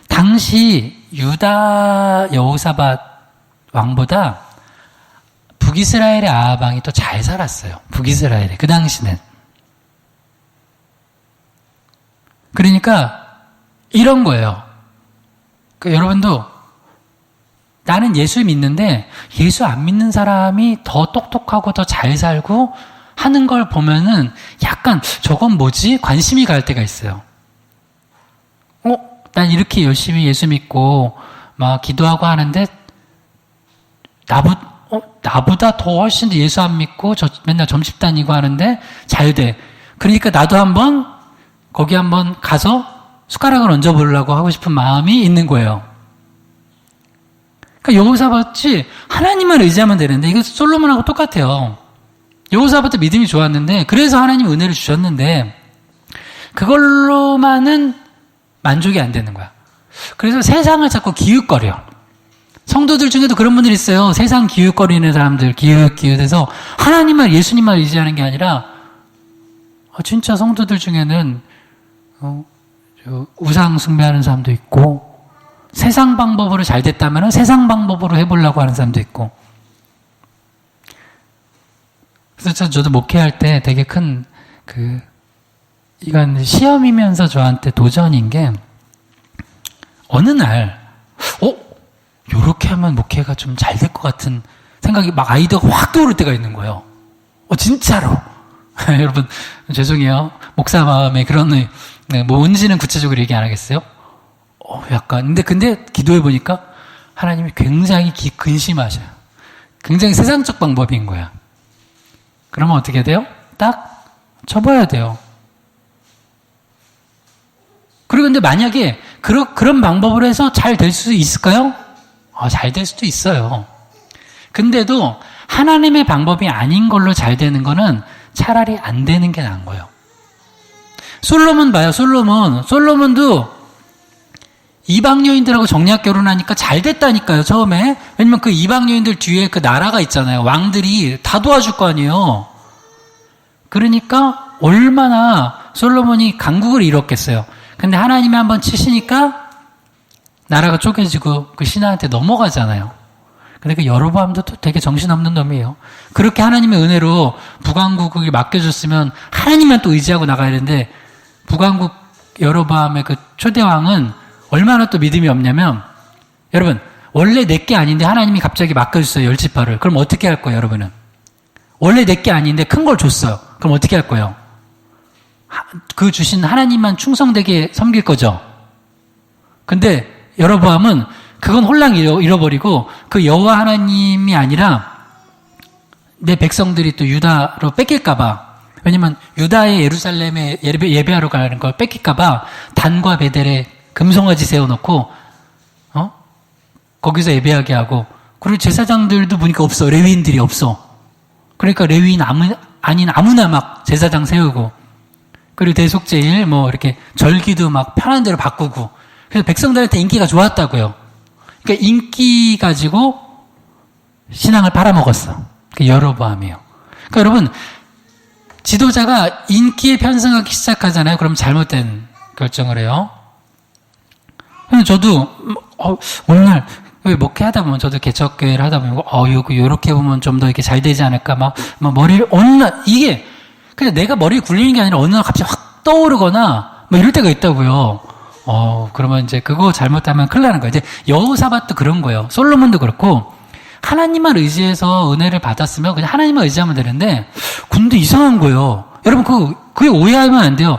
당시 유다 여호사밧 왕보다 북이스라엘의 아합 왕이 더 잘 살았어요. 북이스라엘에 그 당시는. 그러니까 이런 거예요. 여러분도 나는 예수 믿는데 예수 안 믿는 사람이 더 똑똑하고 더 잘 살고 하는 걸 보면은 약간 저건 뭐지? 관심이 갈 때가 있어요. 난 이렇게 열심히 예수 믿고 막 기도하고 하는데 나보다 더 훨씬 더 예수 안 믿고 맨날 점집 다니고 하는데 잘 돼. 그러니까 나도 거기 한번 가서 숟가락을 얹어보려고 하고 싶은 마음이 있는 거예요. 그러니까 여호사밧이 하나님만 의지하면 되는데 이거 솔로몬하고 똑같아요. 여호사밧도 믿음이 좋았는데 그래서 하나님 은혜를 주셨는데 그걸로만은 만족이 안 되는 거야. 그래서 세상을 자꾸 기웃거려. 성도들 중에도 그런 분들이 있어요. 세상 기웃거리는 사람들, 기웃기웃해서 하나님만, 예수님만 의지하는 게 아니라 진짜 성도들 중에는 우상 숭배하는 사람도 있고 세상 방법으로 잘 됐다면 세상 방법으로 해보려고 하는 사람도 있고. 그래서 저도 목회할 때 되게 큰 이건 시험이면서 저한테 도전인 게 어느 날 요렇게 하면 목회가 좀 잘 될 것 같은 생각이 막 아이디어가 확 떠오를 때가 있는 거예요. 진짜로. 여러분, 죄송해요. 목사 마음에 그런, 뭔지는 구체적으로 얘기 안 하겠어요? 약간. 근데 기도해보니까 하나님이 굉장히 근심하셔요. 굉장히 세상적 방법인 거야. 그러면 어떻게 돼요? 딱 접어야 돼요. 그리고 근데 만약에 그런 방법으로 해서 잘 될 수 있을까요? 잘 될 수도 있어요. 근데도 하나님의 방법이 아닌 걸로 잘 되는 거는 차라리 안 되는 게 나은 거예요. 솔로몬 봐요. 솔로몬도 이방 여인들하고 정략 결혼하니까 잘 됐다니까요, 처음에. 왜냐면 그 이방 여인들 뒤에 그 나라가 있잖아요. 왕들이 다 도와줄 거 아니에요. 그러니까 얼마나 솔로몬이 강국을 이뤘겠어요. 근데 하나님이 한번 치시니까 나라가 쪼개지고 그 신하한테 넘어가잖아요. 근데 그 여로보암도 또 되게 정신없는 놈이에요. 그렇게 하나님의 은혜로 북왕국을 맡겨줬으면 하나님만 또 의지하고 나가야 되는데 북왕국 여로보암의 그 초대왕은 얼마나 또 믿음이 없냐면 여러분 원래 내게 아닌데 하나님이 갑자기 맡겨줬어요. 10지파를. 그럼 어떻게 할 거예요, 여러분은? 원래 내게 아닌데 큰 걸 줬어요. 그럼 어떻게 할 거예요? 그 주신 하나님만 충성되게 섬길 거죠. 근데 여로보암은 그건 홀랑 잃어버리고 그 여호와 하나님이 아니라 내 백성들이 또 유다로 뺏길까봐, 왜냐면 유다의 예루살렘에 예배하러 가는 걸 뺏길까봐 단과 베델에 금송아지 세워놓고 거기서 예배하게 하고, 그리고 제사장들도 보니까 없어. 레위인들이 없어. 그러니까 레위인 아닌 아무나 막 제사장 세우고, 그리고 대속제일 이렇게 절기도 막 편한 대로 바꾸고, 그래서 백성들한테 인기가 좋았다고요. 그러니까 인기 가지고 신앙을 팔아먹었어. 그게 여로보암이에요. 그러니까 여러분, 지도자가 인기에 편승하기 시작하잖아요. 그럼 잘못된 결정을 해요. 저도 오늘 목회하다 보면, 저도 개척교회를 하다 보면 요렇게 보면 좀 더 이렇게 잘 되지 않을까 막 머리를 어느 날, 이게 그냥 내가 머리에 굴리는 게 아니라 어느 날 갑자기 확 떠오르거나 이럴 때가 있다고요. 그러면 이제 그거 잘못하면 큰일 나는 거예요. 이제 여호사밧도 그런 거예요. 솔로몬도 그렇고, 하나님만 의지해서 은혜를 받았으면 그냥 하나님만 의지하면 되는데, 근데 이상한 거예요. 여러분, 그게 오해하면 안 돼요.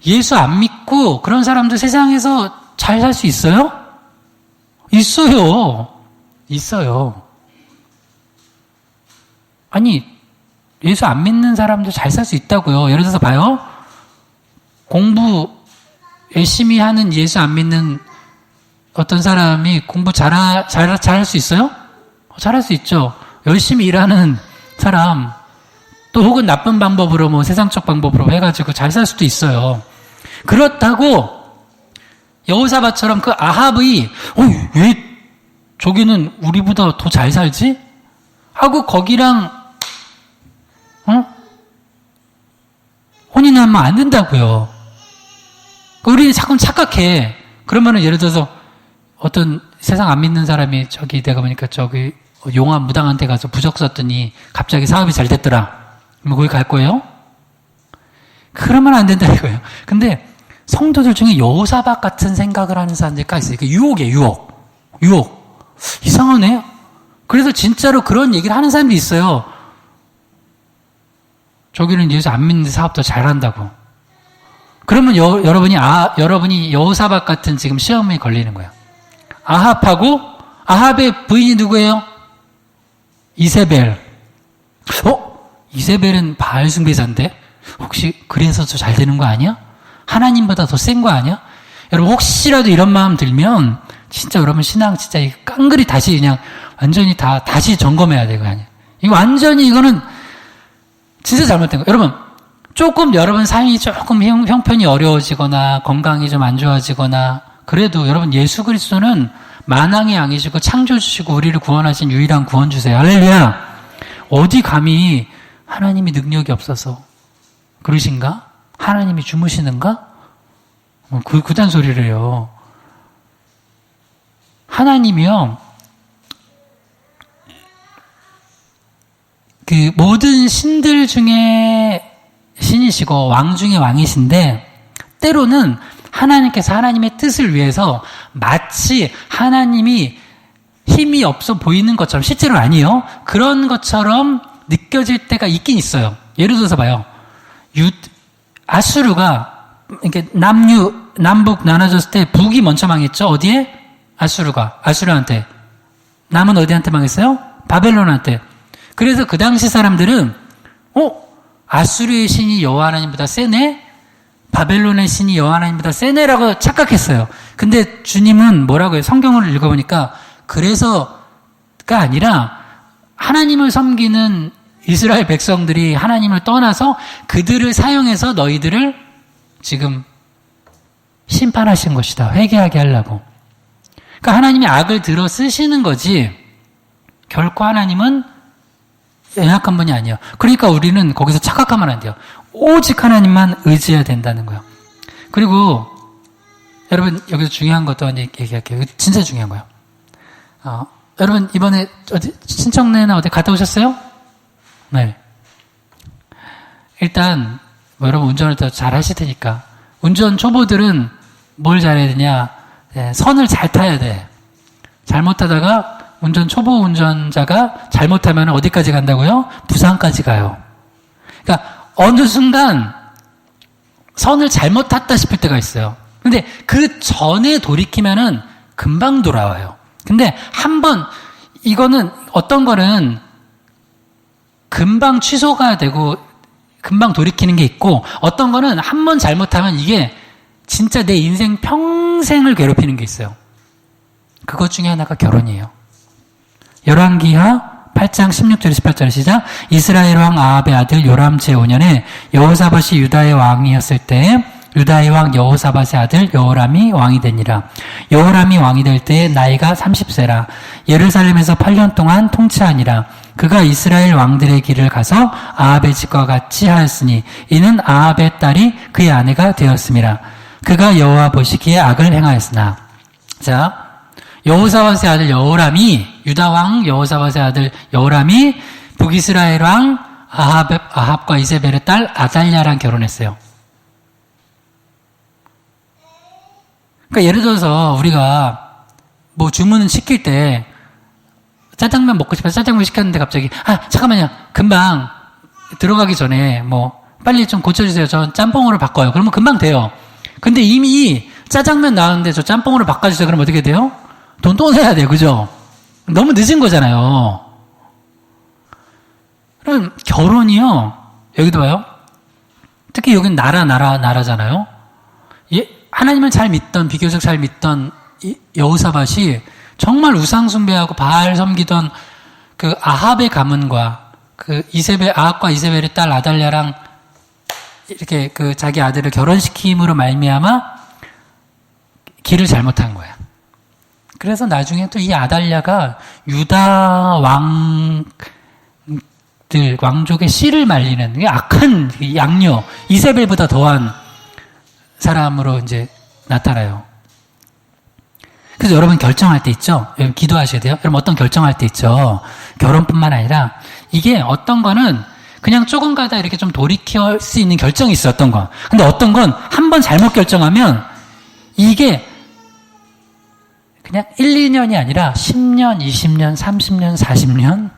예수 안 믿고 그런 사람들 세상에서 잘 살 수 있어요? 있어요. 아니, 예수 안 믿는 사람도 잘 살 수 있다고요. 예를 들어서 봐요. 공부 열심히 하는 예수 안 믿는 어떤 사람이 공부 잘할 수 있어요? 잘할 수 있죠. 열심히 일하는 사람, 또 혹은 나쁜 방법으로 세상적 방법으로 해가지고 잘 살 수도 있어요. 그렇다고 여호사밧처럼 그 아합의 왜 저기는 우리보다 더 잘 살지? 하고 거기랑 혼인하면 안 된다고요. 우리는 자꾸 착각해. 그러면은 예를 들어서 어떤 세상 안 믿는 사람이 내가 보니까 용화 무당한테 가서 부적 썼더니 갑자기 사업이 잘 됐더라. 그럼 거기 갈 거예요? 그러면 안 된다 이거예요. 근데 성도들 중에 여호사밧 같은 생각을 하는 사람들이 있어요. 유혹이에요, 유혹. 이상하네. 그래서 진짜로 그런 얘기를 하는 사람도 있어요. 저기는 예수 안 믿는데 사업도 잘한다고. 그러면 여러분이 여호사밧 같은 지금 시험에 걸리는 거예요. 아합의 부인이 누구예요? 이세벨. 이세벨은 바알 숭배자인데 혹시 그래서 더 잘 되는 거 아니야? 하나님보다 더 센 거 아니야? 여러분, 혹시라도 이런 마음 들면 진짜 여러분 신앙 진짜 깡그리 다시 그냥 완전히 다시 점검해야 되고, 아니야. 이거는 진짜 잘못된 거예요. 여러분, 조금 여러분 삶이 조금 형편이 어려워지거나 건강이 좀 안 좋아지거나 그래도 여러분, 예수 그리스도는 만왕의 양이시고 창조주시고 우리를 구원하신 유일한 구원주세요. 할렐루야. 어디 감히 하나님이 능력이 없어서 그러신가? 하나님이 주무시는가? 그딴 소리를 해요. 하나님이요, 그 모든 신들 중에 신이시고 왕 중에 왕이신데, 때로는 하나님께서 하나님의 뜻을 위해서 마치 하나님이 힘이 없어 보이는 것처럼, 실제로 아니에요. 그런 것처럼 느껴질 때가 있긴 있어요. 예를 들어서 봐요. 아수르가, 이렇게 남북 나눠졌을 때 북이 먼저 망했죠. 어디에? 아수르한테. 남은 어디한테 망했어요? 바벨론한테. 그래서 그 당시 사람들은, 아수르의 신이 여호와 하나님보다 세네? 바벨론의 신이 여호와 하나님보다 세네라고 착각했어요. 근데 주님은 뭐라고 해요? 성경을 읽어보니까 그래서가 아니라 하나님을 섬기는 이스라엘 백성들이 하나님을 떠나서 그들을 사용해서 너희들을 지금 심판하신 것이다. 회개하게 하려고. 그러니까 하나님이 악을 들어 쓰시는 거지 결코 하나님은 연약한 분이 아니에요. 그러니까 우리는 거기서 착각하면 안 돼요. 오직 하나님만 의지해야 된다는 거예요. 그리고 여러분 여기서 중요한 것도 얘기할게요. 진짜 중요한 거예요. 여러분 이번에 어디 친척네나 어디 갔다 오셨어요? 네. 일단 여러분 운전을 더 잘 하실 테니까 운전 초보들은 뭘 잘해야 되냐? 선을 잘 타야 돼. 잘못하다가 초보 운전자가 잘못하면 어디까지 간다고요? 부산까지 가요. 그러니까 어느 순간 선을 잘못 탔다 싶을 때가 있어요. 근데 그 전에 돌이키면은 금방 돌아와요. 근데 이거는 어떤 거는 금방 취소가 되고 금방 돌이키는 게 있고 어떤 거는 한 번 잘못하면 이게 진짜 내 인생 평생을 괴롭히는 게 있어요. 그것 중에 하나가 결혼이에요. 열왕기하 8장 16절 18절 시작. 이스라엘 왕 아합의 아들 요람 제5년에 여호사밧이 유다의 왕이었을 때 유다의 왕 여호사밧의 아들 여호람이 왕이 되니라. 여호람이 왕이 될 때에 나이가 30세라. 예루살렘에서 8년 동안 통치하니라. 그가 이스라엘 왕들의 길을 가서 아합의 집과 같이 하였으니 이는 아합의 딸이 그의 아내가 되었음이라. 그가 여호와 보시기에 악을 행하였으나. 자, 여호사밧의 아들 여호람이 유다 왕 여호사밧의 아들 여호람이 북이스라엘 왕 아합과 이세벨의 딸 아달랴랑 결혼했어요. 그러니까 예를 들어서 우리가 뭐 주문을 시킬 때 짜장면 먹고 싶어서 짜장면 시켰는데 갑자기 잠깐만요. 금방 들어가기 전에 빨리 좀 고쳐주세요. 저 짬뽕으로 바꿔요. 그러면 금방 돼요. 근데 이미 짜장면 나왔는데 저 짬뽕으로 바꿔주세요. 그러면 어떻게 돼요? 돈 또 내야 돼요. 그죠? 너무 늦은 거잖아요. 그럼 결혼이요. 여기도 봐요. 특히 여긴 나라잖아요. 하나님을 잘 믿던, 비교적 잘 믿던 여호사밧이 정말 우상숭배하고 바알 섬기던 그 아합의 가문과 아합과 이세벨의 딸 아달랴랑 이렇게 자기 아들을 결혼시킴으로 말미암아 길을 잘못한 거야. 그래서 나중에 또 이 아달랴가 유다 왕족의 씨를 말리는 악한 양녀, 이세벨보다 더한 사람으로 이제 나타나요. 그래서 여러분 결정할 때 있죠? 여러분 기도하셔야 돼요. 여러분 어떤 결정할 때 있죠? 결혼뿐만 아니라 이게 어떤 거는 그냥 조금 가다 이렇게 좀 돌이킬 수 있는 결정이 있어요. 어떤 건. 근데 어떤 건 한 번 잘못 결정하면 이게 그냥 1, 2년이 아니라 10년, 20년, 30년, 40년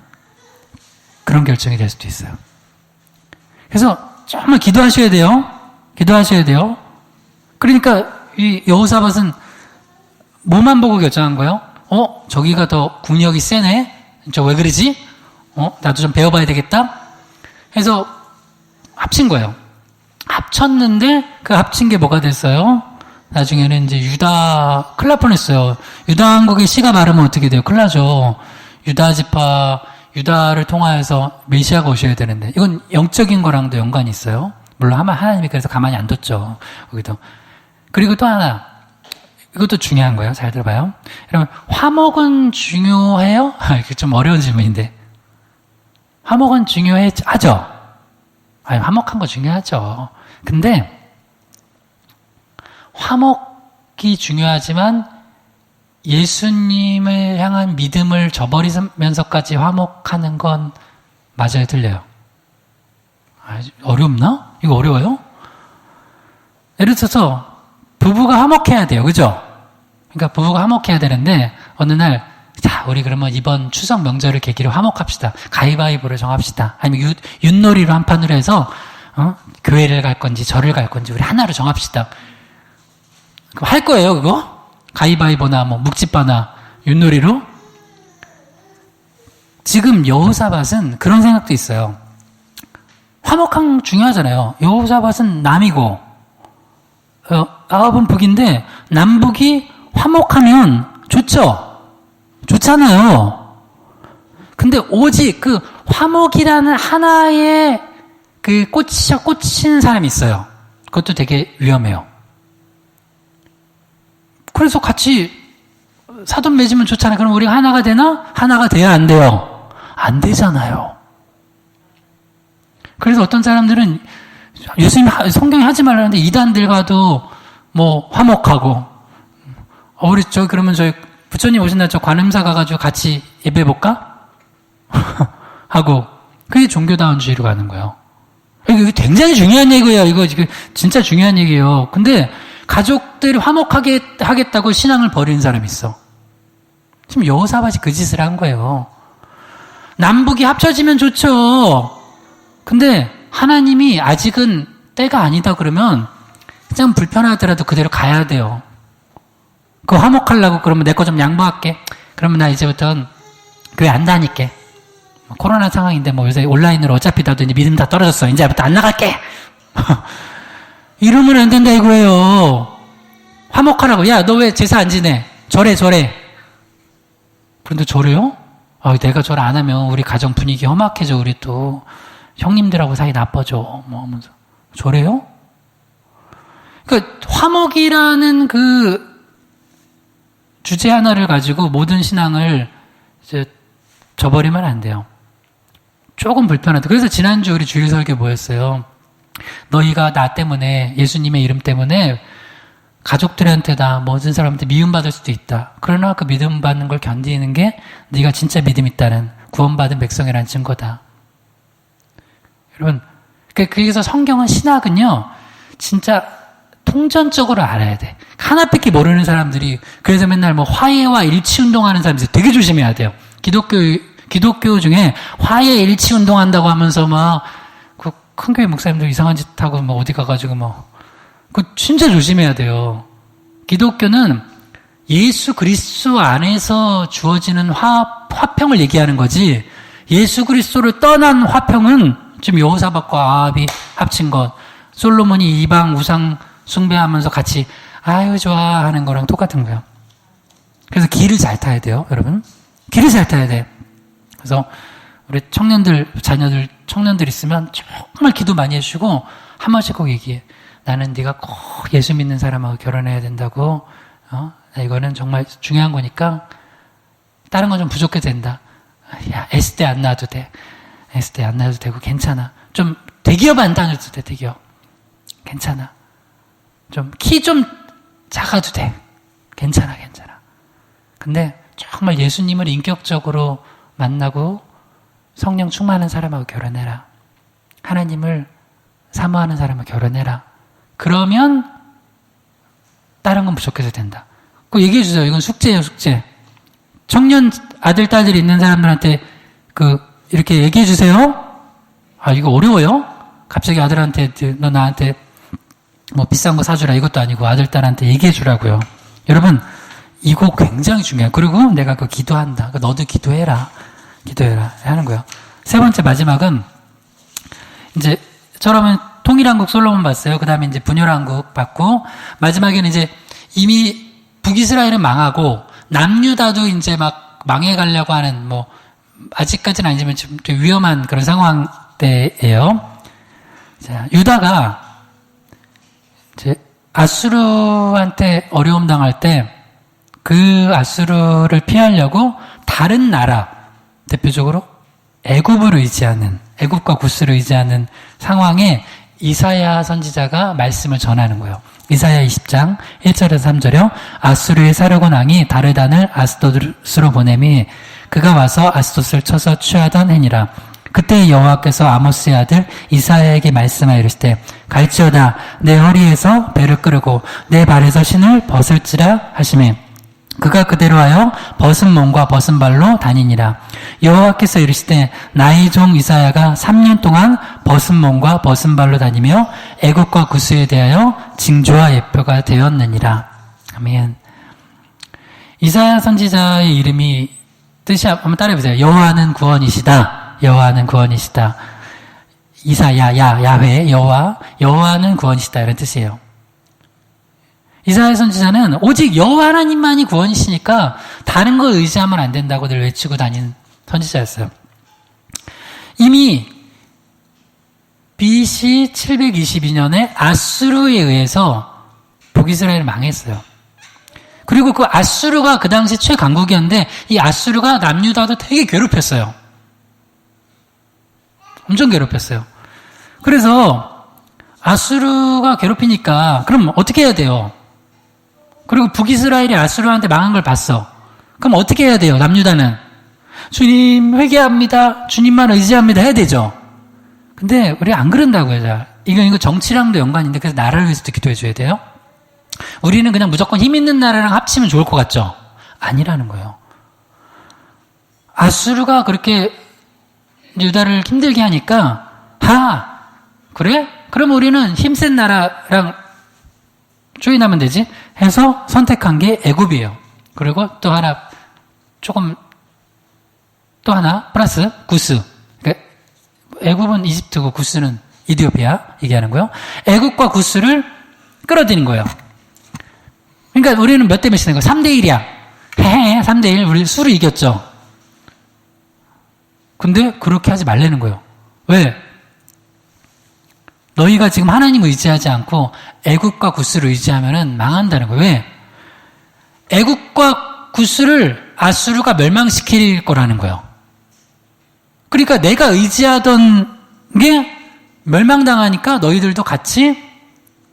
그런 결정이 될 수도 있어요. 그래서 정말 기도하셔야 돼요. 기도하셔야 돼요. 그러니까 이 여호사밧은 뭐만 보고 결정한 거예요? 저기가 더 국력이 세네? 저 왜 그러지? 나도 좀 배워봐야 되겠다? 해서 합친 거예요. 합쳤는데 그 합친 게 뭐가 됐어요? 나중에는 이제 유다, 큰일 날 뻔했어요. 유다 왕국의 씨가 마르면 어떻게 돼요? 큰일 나죠. 유다 지파, 유다를 통하여서 메시아가 오셔야 되는데 이건 영적인 거랑도 연관이 있어요. 물론 하나님이 그래서 가만히 안 뒀죠. 거기도. 그리고 또 하나, 이것도 중요한 거예요. 잘 들어봐요. 여러분, 화목은 중요해요? 이게 좀 어려운 질문인데. 화목은 중요하죠? 화목한 거 중요하죠. 근데, 화목이 중요하지만, 예수님을 향한 믿음을 저버리면서까지 화목하는 건 맞아요, 틀려요? 어렵나? 이거 어려워요? 예를 들어서 부부가 화목해야 돼요. 그죠? 그러니까 부부가 화목해야 되는데 어느 날 자, 우리 그러면 이번 추석 명절을 계기로 화목합시다. 가위바위보를 정합시다. 아니면 윷놀이로 한 판으로 해서 교회를 갈 건지 절을 갈 건지 우리 하나로 정합시다. 그럼 할 거예요, 그거? 가위바위보나 뭐 묵찌빠나 윷놀이로? 지금 여호사밧은 그런 생각도 있어요. 화목함 중요하잖아요. 여호사밧은 남이고 아합은 북인데 남북이 화목하면 좋죠. 좋잖아요. 근데 오직 그 화목이라는 하나의 그 꽂힌 사람이 있어요. 그것도 되게 위험해요. 그래서 같이 사돈 맺으면 좋잖아요. 그럼 우리가 하나가 되나? 하나가 돼야 안 돼요? 안 되잖아요. 그래서 어떤 사람들은 예수님 성경에 하지 말라는데 이단들과도 뭐 화목하고 우리 그러면 저희 부처님 오신 날 저 관음사 가가지고 같이 예배 볼까? 하고 그게 종교다운주의로 가는 거예요. 이거 굉장히 중요한 얘기예요. 이거 지금 진짜 중요한 얘기예요. 근데 가족들이 화목하게 하겠다고 신앙을 버리는 사람이 있어. 지금 여호사밧이 그 짓을 한 거예요. 남북이 합쳐지면 좋죠. 근데 하나님이 아직은 때가 아니다 그러면 그냥 불편하더라도 그대로 가야 돼요. 그거 화목하려고 그러면 내 거 좀 양보할게. 그러면 나 이제부터는 교회 안 다닐게. 코로나 상황인데 뭐 요새 온라인으로 어차피 나도 이제 믿음 다 떨어졌어. 이제부터 안 나갈게. 이러면 안 된다 이거예요. 화목하라고. 야, 너 왜 제사 안 지내? 절해. 그런데 절해요? 내가 절 안 하면 우리 가정 분위기 험악해져. 우리 또 형님들하고 사이 나빠져. 뭐 하면서. 절해요? 그러니까 화목이라는 그 주제 하나를 가지고 모든 신앙을 이제 저버리면 안 돼요. 조금 불편하다. 그래서 지난주 우리 주일 설교 뭐였어요? 너희가 나 때문에 예수님의 이름 때문에 가족들한테다 모든 사람한테 미움받을 수도 있다. 그러나 그 미움받는 걸 견디는 게 네가 진짜 믿음 있다는 구원받은 백성이라는 증거다. 여러분, 그래서 성경은 신학은요 진짜 통전적으로 알아야 돼. 하나밖에 모르는 사람들이 그래서 맨날 뭐 화해와 일치 운동하는 사람들이 되게 조심해야 돼요. 기독교 중에 화해 일치 운동한다고 하면서 막 그 큰 교회 목사님들 이상한 짓 하고 뭐 어디 가가지고 뭐 그 진짜 조심해야 돼요. 기독교는 예수 그리스도 안에서 주어지는 화평을 얘기하는 거지. 예수 그리스도를 떠난 화평은 지금 여호사밧과 아합이 합친 것, 솔로몬이 이방 우상 숭배하면서 같이 아유 좋아 하는 거랑 똑같은 거예요. 그래서 길을 잘 타야 돼요, 여러분. 길을 잘 타야 돼. 그래서 우리 청년들 있으면 정말 기도 많이 해주시고 한 번씩 꼭 얘기해. 나는 네가 꼭 예수 믿는 사람하고 결혼해야 된다고. 이거는 정말 중요한 거니까 다른 건 좀 부족해도 된다. 야, S대 안 나와도 돼. S대 안 나와도 되고 괜찮아. 좀 대기업 안 다녀도 돼, 대기업. 괜찮아. 좀 키 좀 작아도 돼. 괜찮아. 근데 정말 예수님을 인격적으로 만나고 성령 충만한 사람하고 결혼해라. 하나님을 사모하는 사람하고 결혼해라. 그러면 다른 건 부족해도 된다. 그거 얘기해 주세요. 이건 숙제예요, 숙제. 청년 아들, 딸들이 있는 사람들한테 이렇게 얘기해 주세요. 이거 어려워요? 갑자기 아들한테 너 나한테 뭐 비싼 거 사주라 이것도 아니고 아들, 딸한테 얘기해 주라고요. 여러분, 이거 굉장히 중요해요. 그리고 내가 기도한다. 너도 기도해라 하는 거예요. 세 번째 마지막은 이제 처음엔 통일한국 솔로몬 봤어요. 그 다음에 이제 분열한국 봤고 마지막에는 이제 이미 북이스라엘은 망하고 남유다도 이제 막 망해가려고 하는 뭐 아직까지는 아니지만 좀 위험한 그런 상황 때예요. 자, 유다가 이제 아수르한테 어려움 당할 때 그 아수르를 피하려고 다른 나라, 대표적으로 애굽과 구스를 의지하는 상황에 이사야 선지자가 말씀을 전하는 거예요. 이사야 20장 1절에서 3절이요. 아수르의 사르곤 왕이 다르단을 아스도스로 보내미 그가 와서 아스도스를 쳐서 취하던 해니라. 그때 여호와께서 아모스의 아들 이사야에게 말씀하여 이르시되 갈지어다 내 허리에서 배를 끄르고 내 발에서 신을 벗을지라 하시매 그가 그대로 하여 벗은 몸과 벗은 발로 다니니라. 여호와께서 이르시되 나의 종 이사야가 3년 동안 벗은 몸과 벗은 발로 다니며 애국과 구스에 대하여 징조와 예표가 되었느니라. 아멘. 이사야 선지자의 이름이 뜻이 한번 따라해보세요. 여호와는 구원이시다. 여호와는 구원이시다. 이사야, 야훼, 여호와는 구원이시다. 이런 뜻이에요. 이사야 선지자는 오직 여호와 하나님만이 구원이시니까 다른 걸 의지하면 안 된다고 늘 외치고 다닌 선지자였어요. 이미 BC 722년에 아수르에 의해서 북이스라엘이 망했어요. 그리고 그 아수르가 그 당시 최강국이었는데 이 아수르가 남유다도 되게 괴롭혔어요. 엄청 괴롭혔어요. 그래서 아수르가 괴롭히니까 그럼 어떻게 해야 돼요? 그리고 북이스라엘이 아수르한테 망한 걸 봤어. 그럼 어떻게 해야 돼요? 남유다는 주님 회개합니다. 주님만 의지합니다. 해야 되죠. 근데 우리 안 그런다고요. 이거 정치랑도 연관인데 그래서 나라를 위해서도 기도해 줘야 돼요. 우리는 그냥 무조건 힘 있는 나라랑 합치면 좋을 것 같죠? 아니라는 거예요. 아수르가 그렇게 유다를 힘들게 하니까 그래? 그럼 우리는 힘센 나라랑 조인하면 되지? 해서 선택한 게 애굽이에요. 그리고 또 하나 플러스 구스. 그러니까 애굽은 이집트고 구스는 이디오피아 얘기하는 거예요. 애굽과 구스를 끌어들인 거예요. 그러니까 우리는 몇 대 몇이 된 거예요? 3대1이야. 3대1. 우리 수를 이겼죠. 근데 그렇게 하지 말라는 거예요. 왜? 너희가 지금 하나님 의지하지 않고 애굽과 구스를 의지하면은 망한다는 거예요. 왜? 애굽과 구스를 아수르가 멸망시킬 거라는 거예요. 그러니까 내가 의지하던 게 멸망당하니까 너희들도 같이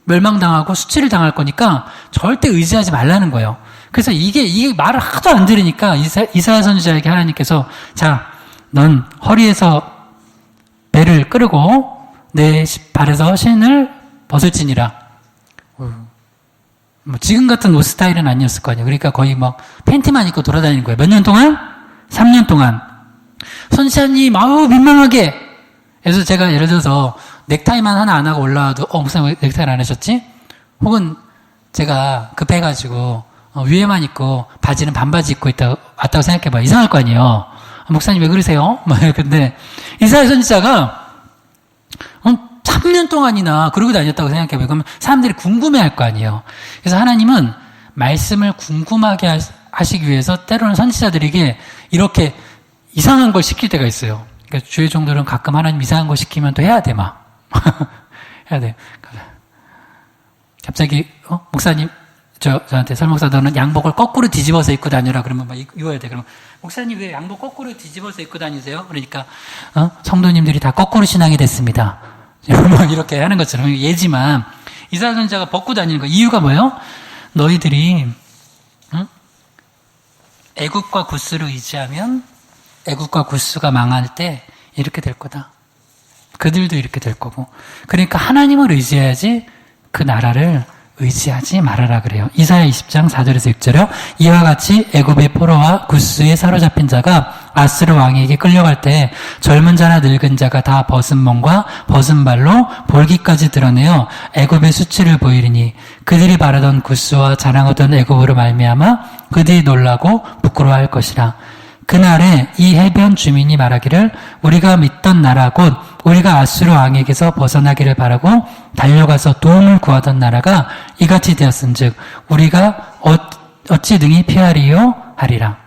멸망당하고 수치를 당할 거니까 절대 의지하지 말라는 거예요. 그래서 이게 말을 하도 안 들으니까 이사야 선지자에게 하나님께서 자, 넌 허리에서 배를 끌고 내 발에서 신을 벗을지니라. 지금 같은 옷 스타일은 아니었을 거 아니에요. 그러니까 거의 막 팬티만 입고 돌아다니는 거예요. 몇 년 동안? 3년 동안. 선지자님, 민망하게. 그래서 제가 예를 들어서 넥타이만 하나 안 하고 올라와도 목사님 왜 넥타이를 안 하셨지? 혹은 제가 급해가지고 위에만 입고 바지는 반바지 입고 왔다고 생각해봐. 이상할 거 아니에요. 목사님 왜 그러세요? 근데 이사야 선지자가 3년 동안이나 그러고 다녔다고 생각해봐요. 그러면 사람들이 궁금해할 거 아니에요. 그래서 하나님은 말씀을 궁금하게 하시기 위해서 때로는 선지자들에게 이렇게 이상한 걸 시킬 때가 있어요. 그러니까 주의 종들은 가끔 하나님 이상한 거 시키면 또 해야 돼, 막. 해야 돼. 갑자기, 목사님, 저한테 설목사 너는 양복을 거꾸로 뒤집어서 입고 다녀라. 그러면 막 입어야 돼. 그러면 목사님 왜 양복 거꾸로 뒤집어서 입고 다니세요? 그러니까, 성도님들이 다 거꾸로 신앙이 됐습니다. 이렇게 하는 것처럼 예지만 이사야 선지자가 벗고 다니는 거 이유가 뭐예요? 너희들이 애굽과 구스를 의지하면 애굽과 구스가 망할 때 이렇게 될 거다. 그들도 이렇게 될 거고. 그러니까 하나님을 의지해야지 그 나라를 의지하지 말아라 그래요. 이사야 20장 4절에서 6절이요. 이와 같이 애굽의 포로와 구스에 사로잡힌 자가 아스르 왕에게 끌려갈 때 젊은 자나 늙은 자가 다 벗은 몸과 벗은 발로 볼기까지 드러내어 애굽의 수치를 보이리니 그들이 바라던 구스와 자랑하던 애굽으로 말미암아 그들이 놀라고 부끄러워할 것이라. 그날에 이 해변 주민이 말하기를 우리가 믿던 나라 곧 우리가 아수르 왕에게서 벗어나기를 바라고 달려가서 도움을 구하던 나라가 이같이 되었은즉 우리가 어찌 능히 피하리요 하리라.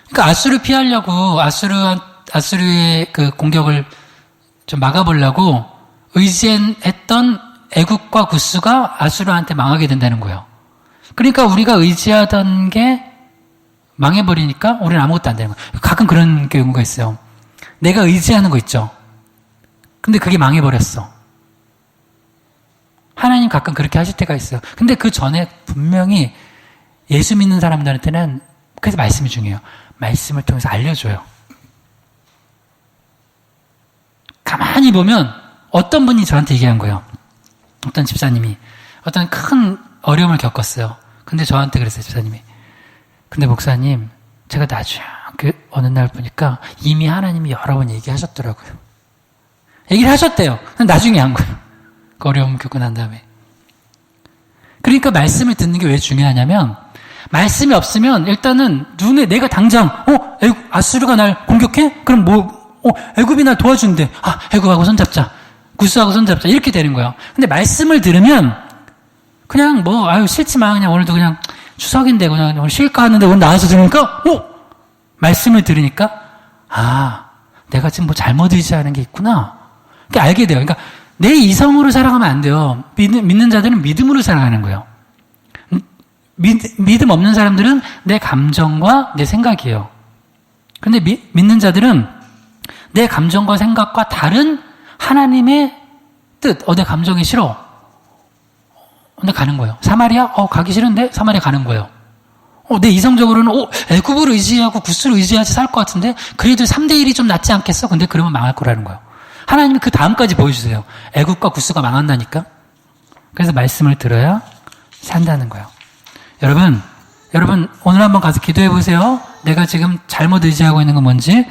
그러니까 아수르 피하려고 아수르의 그 공격을 좀 막아보려고 의지했던 애국과 구스가 아수르한테 망하게 된다는 거예요. 그러니까 우리가 의지하던 게 망해버리니까 우리는 아무것도 안 되는 거예요. 가끔 그런 경우가 있어요. 내가 의지하는 거 있죠. 근데 그게 망해버렸어. 하나님 가끔 그렇게 하실 때가 있어요. 근데 그 전에 분명히 예수 믿는 사람들한테는 그래서 말씀이 중요해요. 말씀을 통해서 알려줘요. 가만히 보면 어떤 분이 저한테 얘기한 거예요. 어떤 집사님이 어떤 큰 어려움을 겪었어요. 근데 저한테 그랬어요, 집사님이. 근데 목사님, 제가 나중에 어느 날 보니까 이미 하나님이 여러 번 얘기하셨더라고요. 얘기를 하셨대요. 나중에 한 거예요. 그 어려움 겪고 난 다음에. 그러니까 말씀을 듣는 게 왜 중요하냐면, 말씀이 없으면 일단은 눈에 내가 당장 아수르가 날 공격해? 그럼 애굽이 날 도와준대. 애굽하고 손잡자. 구스하고 손잡자. 이렇게 되는 거예요. 근데 말씀을 들으면 그냥 싫지만 그냥 오늘도 그냥 추석인데 그냥 오늘 쉴까 하는데 오늘 나와서 들으니까 말씀을 들으니까 내가 지금 잘못 의지하는 게 있구나. 그러니까 알게 돼요. 그러니까 내 이성으로 살아가면 안 돼요. 믿는 자들은 믿음으로 살아가는 거예요. 믿음 없는 사람들은 내 감정과 내 생각이에요. 근데 믿는 자들은 내 감정과 생각과 다른 하나님의 뜻, 내 감정이 싫어. 근데 가는 거예요. 사마리아? 가기 싫은데 사마리아 가는 거예요. 내 이성적으로는 애굽을 의지하고 구스를 의지하지 살 것 같은데 그래도 3대1이 좀 낫지 않겠어? 근데 그러면 망할 거라는 거예요. 하나님이 그 다음까지 보여주세요. 애굽과 구스가 망한다니까. 그래서 말씀을 들어야 산다는 거예요. 여러분 오늘 한번 가서 기도해 보세요. 내가 지금 잘못 의지하고 있는 건 뭔지.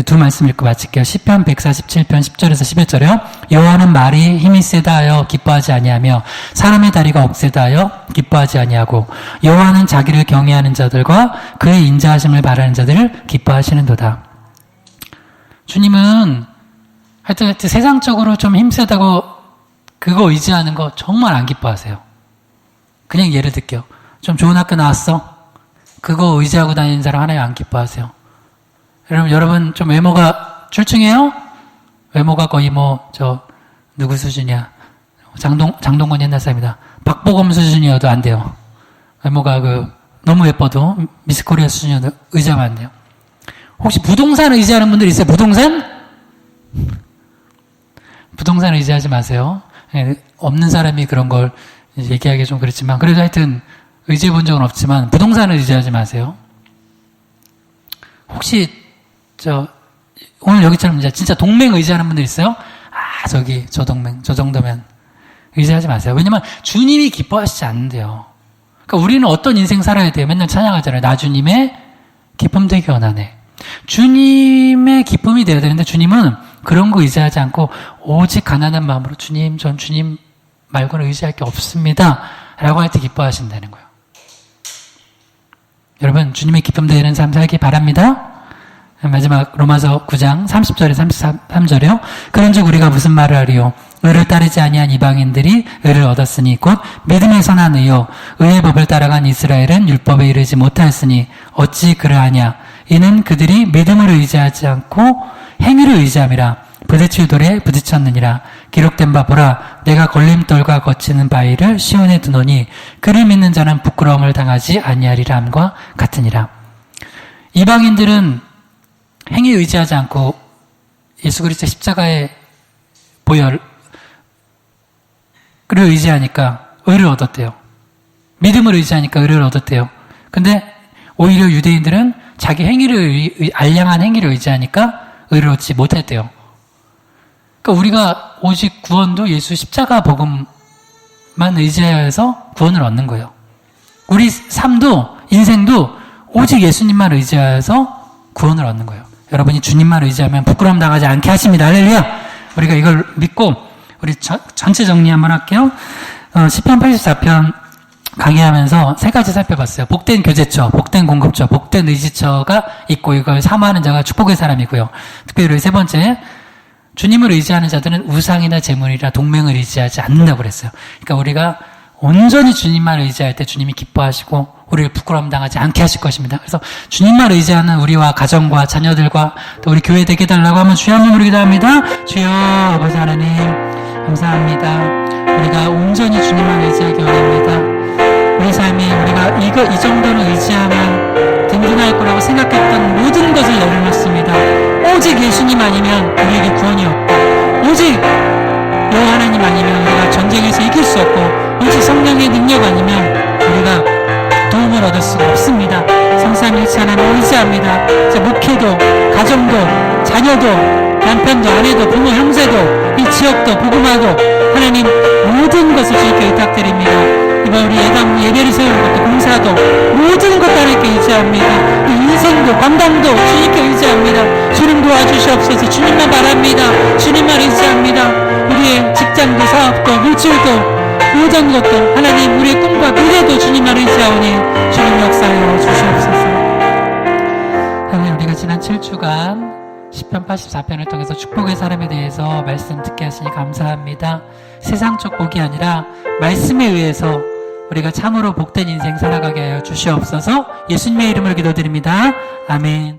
두 말씀 읽고 마칠게요. 시편 147편 10절에서 11절에요. 여호와는 말이 힘이 세다 하여 기뻐하지 아니하며 사람의 다리가 억세다 하여 기뻐하지 아니하고 여호와는 자기를 경외하는 자들과 그의 인자하심을 바라는 자들을 기뻐하시는도다. 주님은 하여튼 세상적으로 좀 힘세다고 그거 의지하는 거 정말 안 기뻐하세요. 그냥 예를 들게요. 좀 좋은 학교 나왔어? 그거 의지하고 다니는 사람 하나님 안 기뻐하세요. 여러분 좀 외모가 출중해요? 외모가 거의 누구 수준이야? 장동건 옛날 사람이다. 박보검 수준이어도 안 돼요. 외모가 너무 예뻐도 미스 코리아 수준이어도 의지하면 안 돼요. 혹시 부동산 의지하는 분들 있어요? 부동산 의지하지 마세요. 없는 사람이 그런 걸 얘기하기 좀 그렇지만 그래도 하여튼 의지해 본 적은 없지만 부동산을 의지하지 마세요. 혹시 오늘 여기처럼 진짜 동맹 의지하는 분들 있어요? 저 동맹, 저 정도면 의지하지 마세요. 왜냐면 주님이 기뻐하시지 않는데요. 그러니까 우리는 어떤 인생 살아야 돼요? 맨날 찬양하잖아요. 나 주님의 기쁨 되기 원하네. 주님의 기쁨이 돼야 되는데 주님은 그런 거 의지하지 않고 오직 가난한 마음으로 주님, 전 주님 말고는 의지할 게 없습니다. 라고 할 때 기뻐하신다는 거예요. 여러분, 주님의 기쁨 되는 삶 살기 바랍니다. 마지막 로마서 9장 30절에 33절에요. 그런즉 우리가 무슨 말을 하리요? 의를 따르지 아니한 이방인들이 의를 얻었으니 곧 믿음의 선한 의요 의의 법을 따라간 이스라엘은 율법에 이르지 못하였으니 어찌 그러하냐? 이는 그들이 믿음을 의지하지 않고 행위를 의지함이라. 부딪힐 돌에 부딪혔느니라. 기록된 바 보라, 내가 걸림돌과 거치는 바위를 시온에 두노니 그를 믿는 자는 부끄러움을 당하지 아니하리라 함과 같으니라. 이방인들은 행위 의지하지 않고 예수 그리스도의 십자가의 보혈을 의지하니까 의를 얻었대요. 믿음을 의지하니까 의를 얻었대요. 근데 오히려 유대인들은 자기 행위를 알량한 행위를 의지하니까 의를 얻지 못했대요. 그러니까 우리가 오직 구원도 예수 십자가 복음만 의지하여서 구원을 얻는 거예요. 우리 삶도 인생도 오직 예수님만 의지하여서 구원을 얻는 거예요. 여러분이 주님만 의지하면 부끄러움 당하지 않게 하십니다. 할렐루야. 우리가 이걸 믿고 우리 전체 정리 한번 할게요. 시편 84편 강의하면서 세 가지 살펴봤어요. 복된 교제처, 복된 공급처, 복된 의지처가 있고 이걸 사모하는 자가 축복의 사람이고요. 특별히 세 번째, 주님을 의지하는 자들은 우상이나 재물이나 동맹을 의지하지 않는다고 그랬어요. 그러니까 우리가 온전히 주님만 의지할 때 주님이 기뻐하시고 우리를 부끄러움 당하지 않게 하실 것입니다. 그래서 주님만 의지하는 우리와 가정과 자녀들과 또 우리 교회 되게 해달라고 하면 주여 한번 부르기도 합니다. 주여 아버지 하나님 감사합니다. 우리가 온전히 주님만 의지하기 원합니다. 우리 삶이 우리가 이 정도는 의지하면 든든할 거라고 생각했던 모든 것을 내려놓습니다. 오직 예수님 아니면 우리에게 구원이 없고 오직 여호와 하나님 아니면 우리가 전쟁에서 이길 수 없고 오직 성령의 능력 아니면 우리가 도움을 얻을 수가 없습니다. 성삼일체 하나님 의지합니다. 목회도 가정도 자녀도 남편도 아내도 부모 형제도 이 지역도 복음화도 하나님 모든 것을 주님께 의탁드립니다. 우리 예배를 세우는 것도, 봉사도, 모든 것 하나님께 의지합니다. 인생도, 건강도 주님께 의지합니다. 주님 도와주시옵소서. 주님만 바랍니다. 주님만 의지합니다. 우리의 직장도, 사업도, 물질도, 모든 것도 하나님, 우리의 꿈과 미래도 주님만 의지하오니 주님 역사하여 주시옵소서. 하나님, 우리가 지난 7주간 시편 84편을 통해서 축복의 사람에 대해서 말씀 듣게 하시니 감사합니다. 세상 축복이 아니라 말씀에 의해서 우리가 참으로 복된 인생 살아가게 하여 주시옵소서. 예수님의 이름으로 기도드립니다. 아멘.